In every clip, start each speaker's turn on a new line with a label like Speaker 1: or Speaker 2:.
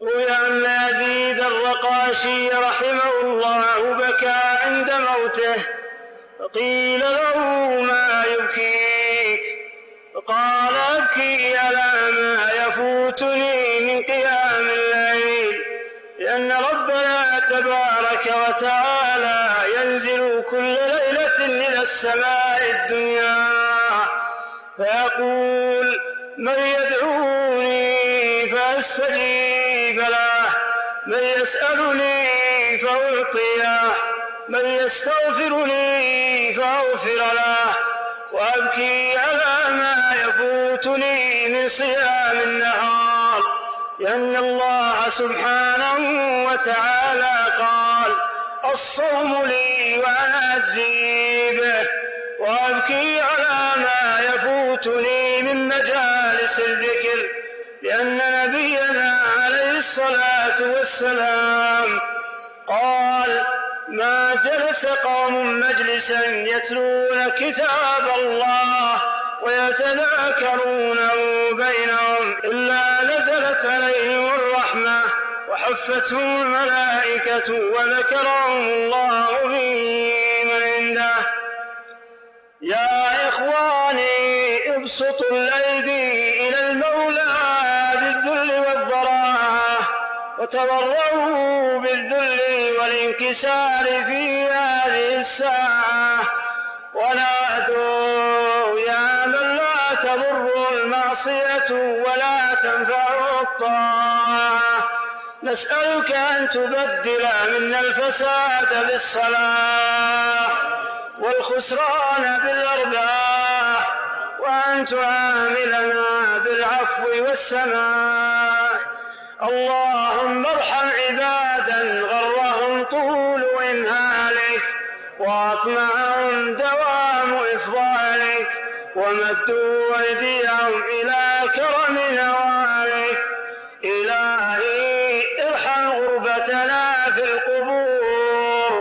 Speaker 1: روي أن يزيد الرقاشي رحمه الله بكى عند موته، فقيل له: ما يبكيك؟ فقال: أبكي على ما يفوتني من قيام الليل، لأن ربنا تبارك وتعالى ينزل كل ليلة إلى السماء الدنيا فيقول: من يدعوني فأستجيب له، من يسألني فأعطيه، من يستغفرني فأغفر له. وأبكي على ما يفوتني من صيام النهار، لأن الله سبحانه وتعالى قال: الصوم لي وأنا أجزي به. وأبكي على ما يفوتني من مجالس الذكر، لأن نبينا عليه الصلاة والسلام قال: ما جلس قوم مجلسا يتلون كتاب الله ويتذاكرونه بينهم إلا نزلت عليهم الرحمة وحفتهم الملائكة وذكرهم الله في من عنده. يا إخواني، ابسطوا الأيدي إلى المولى بالذل والضراعة، وتضرعوا بالذل والانكسار في هذه الساعة، ونادوا: يا من لا تضر المعصية ولا تنفع الطاعة، نسألك أن تبدل منا الفساد بالصلاح والخسران بالأرباح، وأن تعاملنا بالعفو والسماح. اللهم ارحم عبادا غرهم طول إمهالك وأطمعهم دوام إفضالك، ومدوا أيديهم إلى كرم نوالك. إلهي ارحم غربتنا في القبور،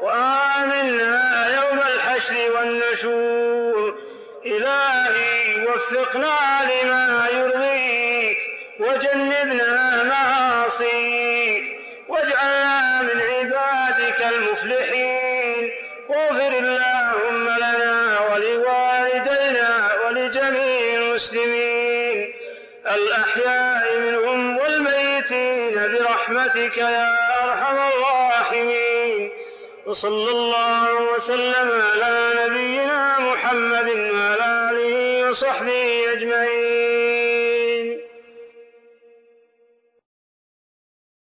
Speaker 1: وآمنا يوم الحشر والنشور. إلهي وفقنا لما يرضيك، وجنبنا معاصيك، واجعلنا من عبادك المفلحين. واغفر اللهم لنا ولوالدينا ولجميع المسلمين الأحياء منهم والميتين برحمتك يا أرحم الراحمين. وصلى الله وسلم على نبينا محمد وعلى آله وصحبه أجمعين.